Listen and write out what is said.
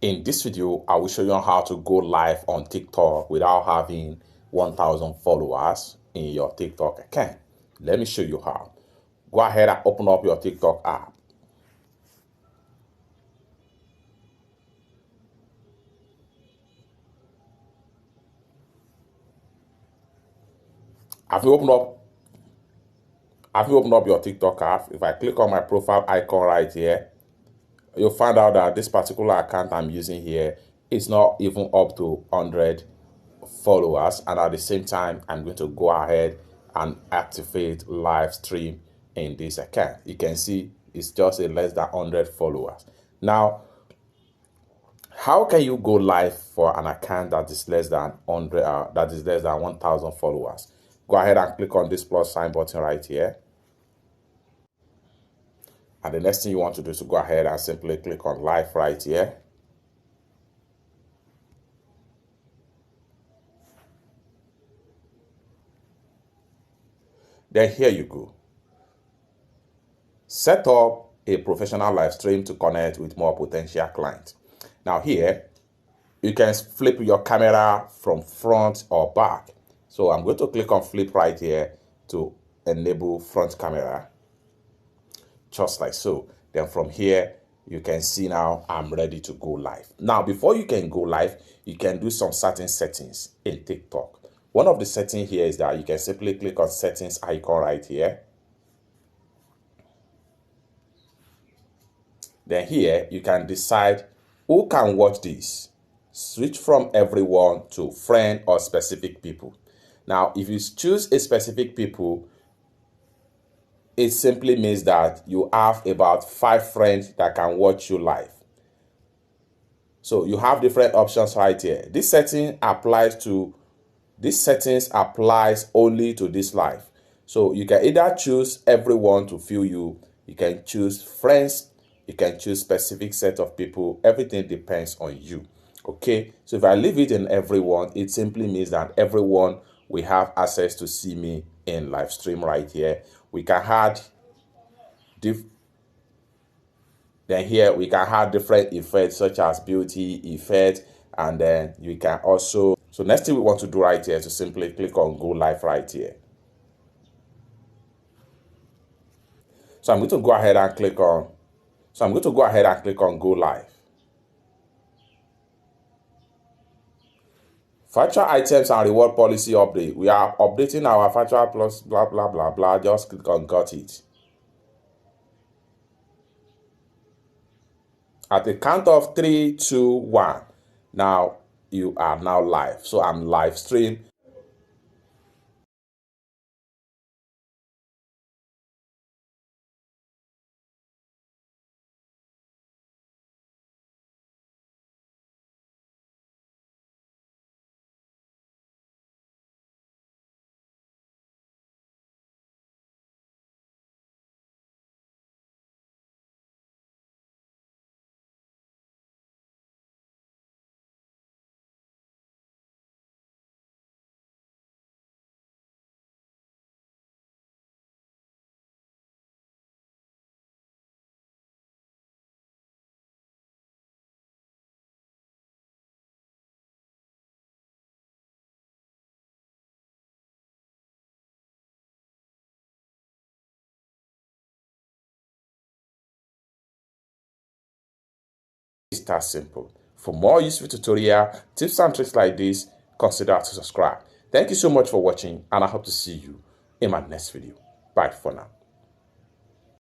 In this video, I will show you how to go live on TikTok without having 1,000 followers in your TikTok account. Let me show you how. Go ahead and open up your TikTok app. Have you opened up your TikTok app? If I click on my profile icon right here, you'll find out that this particular account I'm using here is not even up to 100 followers, and at the same time I'm going to go ahead and activate live stream in this account. You can see it's just a less than 100 followers. Now, how can you go live for an account that is less than 1,000 followers? Go ahead and click on this plus sign button right here. And the next thing you want to do is to go ahead and simply click on live right here. Then here you go. Set up a professional live stream to connect with more potential clients. Now here, you can flip your camera from front or back. So I'm going to click on flip right here to enable front camera, just like so. Then from here, you can see now I'm ready to go live. Now, before you can go live, you can do some certain settings in TikTok. One of the settings here is that you can simply click on settings icon right here. Then here, you can decide who can watch this. Switch from everyone to friend or specific people. Now, if you choose a specific people, it simply means that you have about 5 friends that can watch you live. So you have different options right here. This settings applies only to this live. So you can either choose everyone to view you, you can choose friends, you can choose specific set of people. Everything depends on you. Okay, so if I leave it in everyone, it simply means that everyone will have access to see me in live stream right here. We can add then here we can add different effects such as beauty effect, and then you can also, so next thing we want to do right here is to simply click on go live right here. So I'm going to go ahead and click on go live. Virtual items and reward policy update. We are updating our virtual plus blah blah blah blah. Just click on got it. At the count of 3, 2, 1. Now you are now live. So I'm live stream. It's that simple. For more useful tutorial, tips and tricks like this, consider to subscribe. Thank you so much for watching, and I hope to see you in my next video. Bye for now.